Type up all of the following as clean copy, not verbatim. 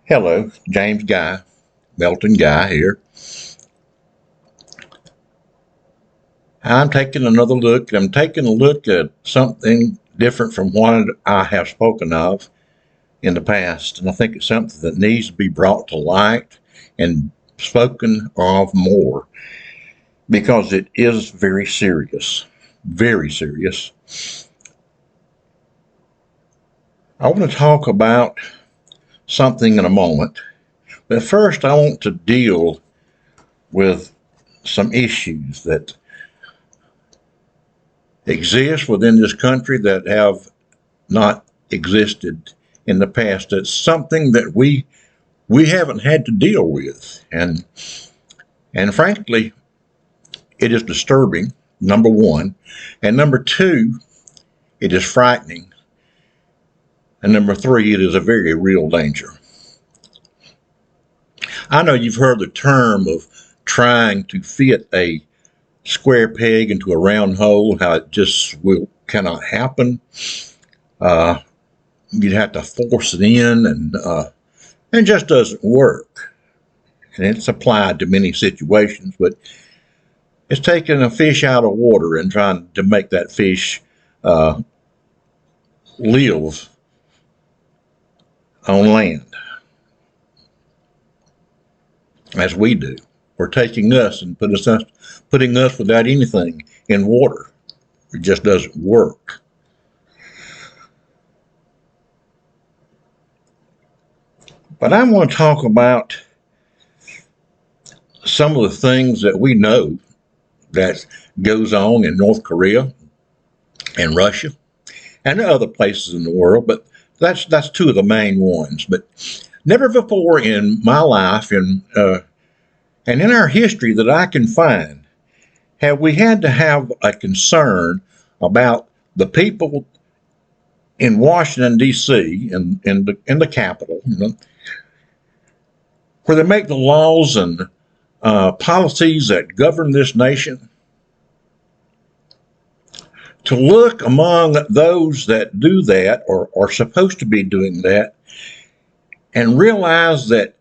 Hello, James Guy, Melton Guy here. I'm taking another look. I'm taking a look at something different from what I have spoken of in the past. And I think it's something that needs to be brought to light and spoken of more because it is very serious. Very serious. I want to talk about something in a moment. But first, I want to deal with some issues that exist within this country that have not existed in the past. It's something that we haven't had to deal with, and frankly, it is disturbing. Number one, and number two, it is frightening, and number three, it is a very real danger. I know you've heard the term of trying to fit a square peg into a round hole, how it just will cannot happen. Uh, you'd have to force it in, and it just doesn't work. And it's applied to many situations, but it's taking a fish out of water and trying to make that fish uh, live on land as we do. Or taking us and putting us without anything in water. It just doesn't work. But I want to talk about some of the things that we know that goes on in North Korea and Russia and other places in the world, but that's two of the main ones. But never before in my life and in our history that I can find have we had to have a concern about the people in Washington D.C. in the capital, where they make the laws and policies that govern this nation, to look among those that do that or are supposed to be doing that and realize that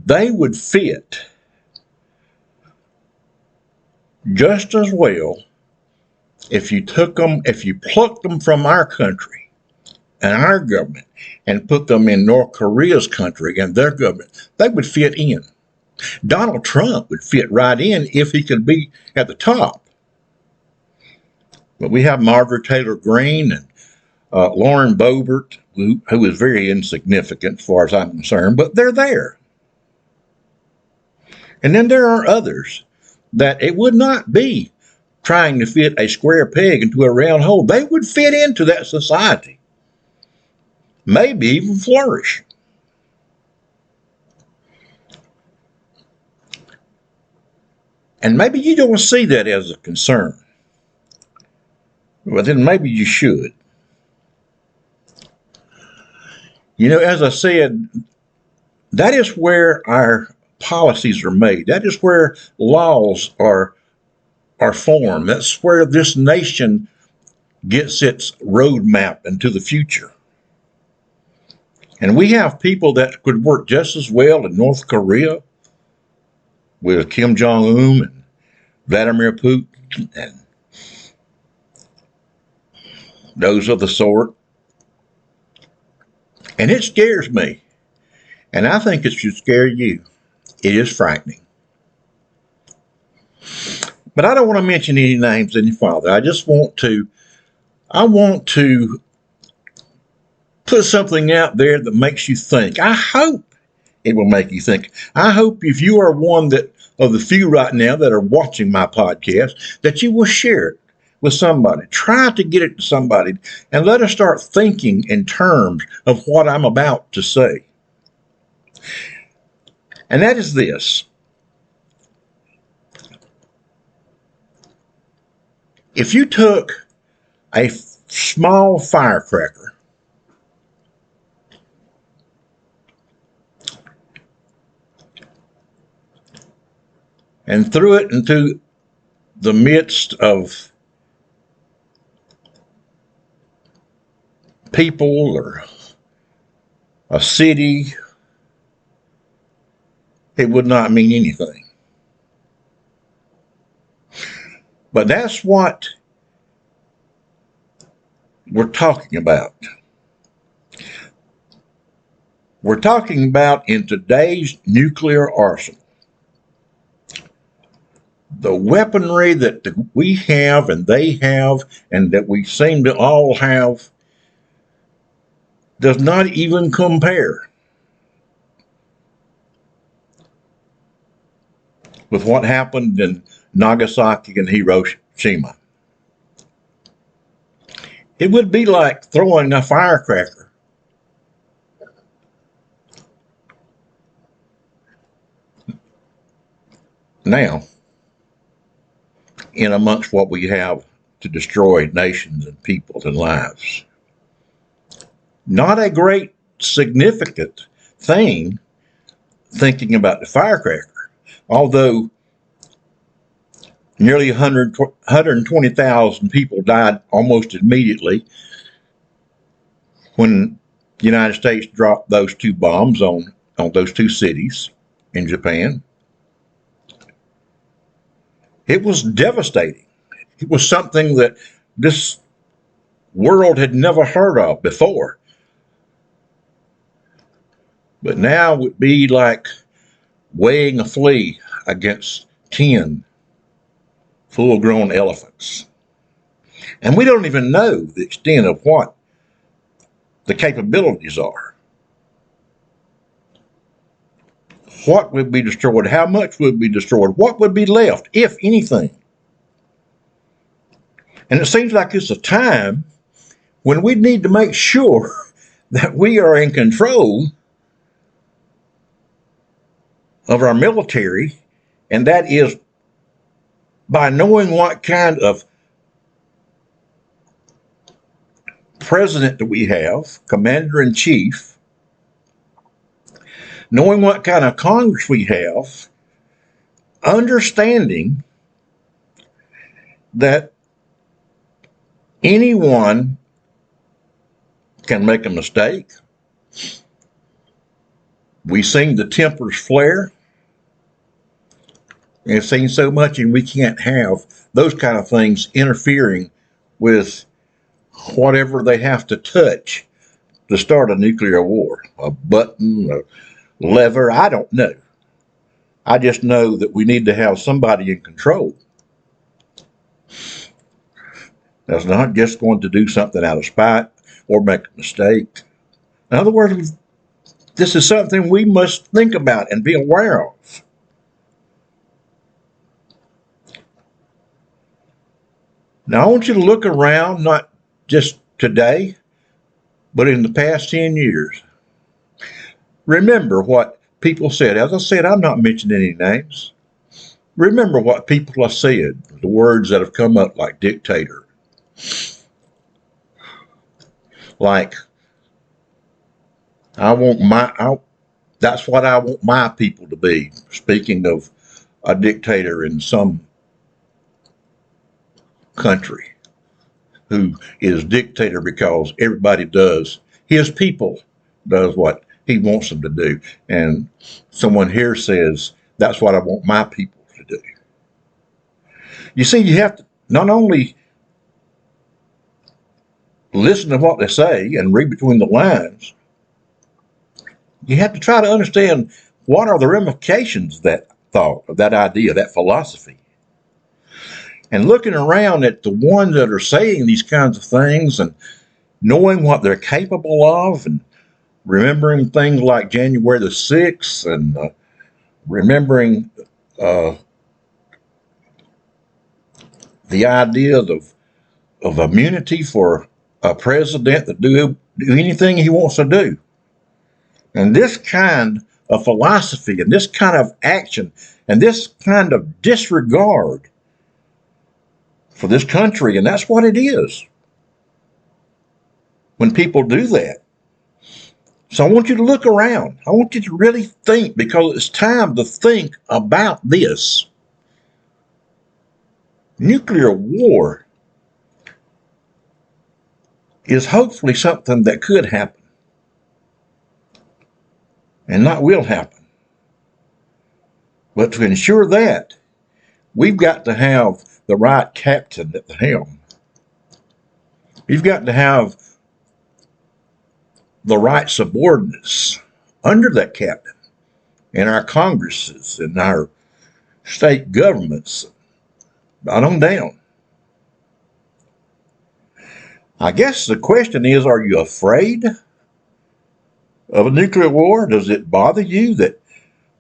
they would fit just as well if you plucked them from our country and our government and put them in North Korea's country and their government, they would fit in. Donald Trump would fit right in if he could be at the top. But we have Margaret Taylor Greene and Lauren Boebert, who is very insignificant as far as I'm concerned, but they're there. And then there are others that it would not be trying to fit a square peg into a round hole. They would fit into that society, maybe even flourish. And maybe you don't see that as a concern. Well, then maybe you should. You know, as I said, that is where our policies are made. That is where laws are formed. That's where this nation gets its roadmap into the future. And we have people that could work just as well in North Korea with Kim Jong Un and Vladimir Putin and those of the sort. And it scares me. And I think it should scare you. It is frightening. But I don't want to mention any names any further. I want to put something out there that makes you think. I hope it will make you think. I hope if you are one that of the few right now that are watching my podcast, that you will share it with somebody. Try to get it to somebody and let us start thinking in terms of what I'm about to say. And that is this. If you took a small firecracker and threw it into the midst of people or a city it would not mean anything. But that's what we're talking about. We're talking about in today's nuclear arsenal, the weaponry that we have and they have and that we seem to all have does not even compare with what happened in Nagasaki and Hiroshima. It would be like throwing a firecracker now in amongst what we have to destroy nations and peoples and lives. Not a great significant thing thinking about the firecracker, although nearly 120,000 people died almost immediately when the United States dropped those two bombs on those two cities in Japan. It was devastating. It was something that this world had never heard of before. But now it would be like weighing a flea against 10 full-grown elephants. And we don't even know the extent of what the capabilities are. What would be destroyed? How much would be destroyed? What would be left, if anything? And it seems like it's a time when we need to make sure that we are in control of our military, and that is by knowing what kind of president that we have, commander-in-chief, knowing what kind of Congress we have, understanding that anyone can make a mistake. We've seen the tempers flare. We've seen so much, and we can't have those kind of things interfering with whatever they have to touch to start a nuclear war. A button, a lever, I don't know. I just know that we need to have somebody in control that's not just going to do something out of spite or make a mistake. In other words, this is something we must think about and be aware of. Now, I want you to look around, not just today, but in the past 10 years. Remember what people said. As I said, I'm not mentioning any names. Remember what people have said, the words that have come up like dictator, like that's what I want my people to be. Speaking of a dictator in some country who is dictator because everybody does, his people does what he wants them to do. And someone here says, that's what I want my people to do. You see, you have to not only listen to what they say and read between the lines, you have to try to understand what are the ramifications of that thought, of that idea, that philosophy. And looking around at the ones that are saying these kinds of things and knowing what they're capable of, and remembering things like January the 6th, and remembering the idea of immunity for a president to do anything he wants to do. And this kind of philosophy and this kind of action and this kind of disregard for this country, and that's what it is when people do that. So I want you to look around. I want you to really think, because it's time to think about this. Nuclear war is hopefully something that could happen and not will happen. But to ensure that, we've got to have the right captain at the helm. We've got to have the right subordinates under that captain in our Congresses, in our state governments, right on down. I guess the question is, are you afraid of a nuclear war? Does it bother you that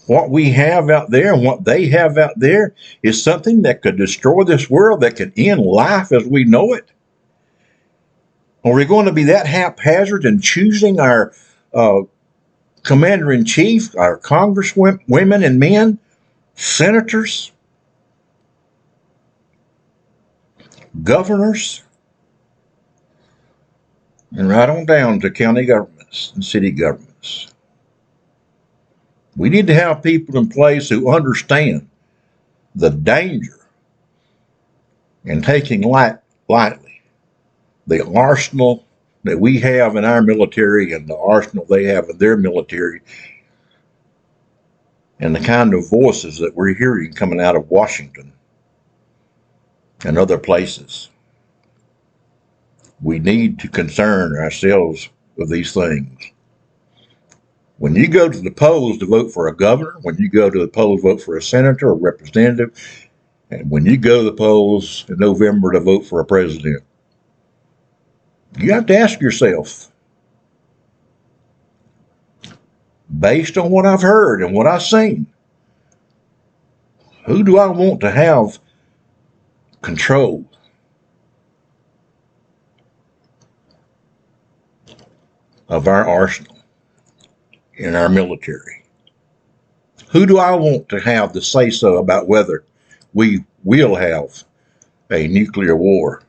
what we have out there and what they have out there is something that could destroy this world, that could end life as we know it? Are we going to be that haphazard in choosing our commander-in-chief, our congresswomen and men, senators, governors, and right on down to county governments and city governments? We need to have people in place who understand the danger in taking lightly the arsenal that we have in our military and the arsenal they have in their military, and the kind of voices that we're hearing coming out of Washington and other places. We need to concern ourselves with these things. When you go to the polls to vote for a governor, when you go to the polls to vote for a senator or representative, and when you go to the polls in November to vote for a president, you have to ask yourself, based on what I've heard and what I've seen, who do I want to have control of our arsenal in our military? Who do I want to have the say-so about whether we will have a nuclear war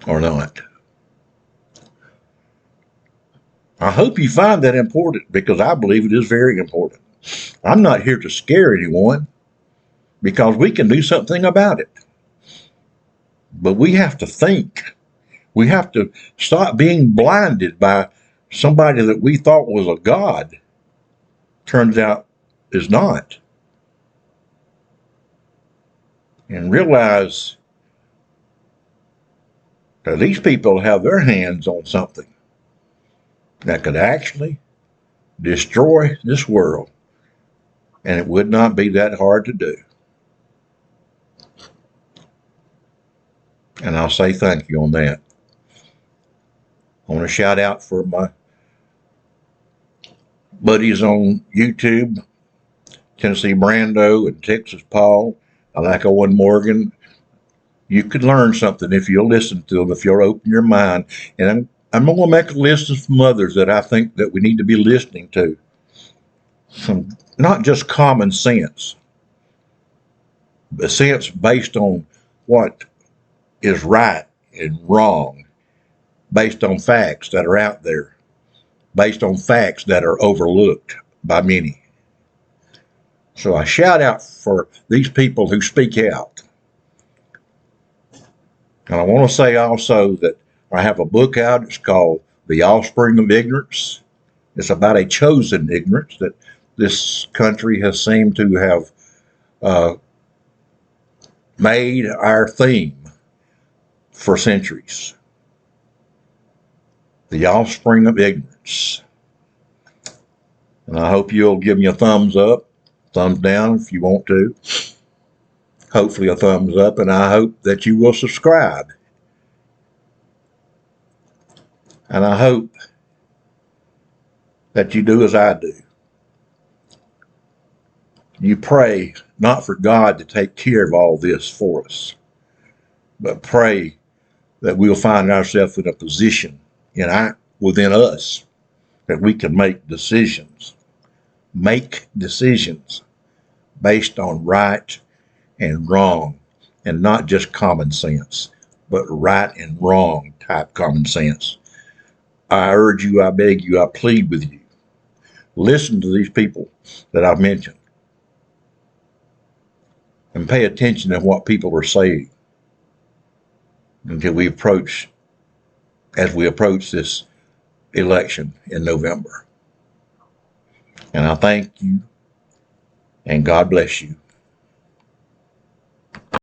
or not? I hope you find that important, because I believe it is very important. I'm not here to scare anyone, because we can do something about it. But we have to think. We have to stop being blinded by somebody that we thought was a god, turns out is not. And realize that these people have their hands on something that could actually destroy this world. And it would not be that hard to do. And I'll say thank you on that. I want to shout out for my buddies on YouTube, Tennessee Brando and Texas Paul. I like Owen Morgan. You could learn something if you'll listen to them, if you'll open your mind. And I'm going to make a list of some others that I think that we need to be listening to. Some, not just common sense, but sense based on what is right and wrong, based on facts that are out there, based on facts that are overlooked by many. So I shout out for these people who speak out. And I want to say also that I have a book out. It's called The Offspring of Ignorance. It's about a chosen ignorance that this country has seemed to have made our theme for centuries. The Offspring of Ignorance. And I hope you'll give me a thumbs up, thumbs down if you want to. Hopefully a thumbs up, and I hope that you will subscribe. And I hope that you do as I do. You pray not for God to take care of all this for us, but pray that we'll find ourselves in a position within us that we can make decisions based on right and wrong, and not just common sense, but right and wrong type common sense. I urge you, I beg you, I plead with you. Listen to these people that I've mentioned and pay attention to what people are saying as we approach this election in November. And I thank you and God bless you.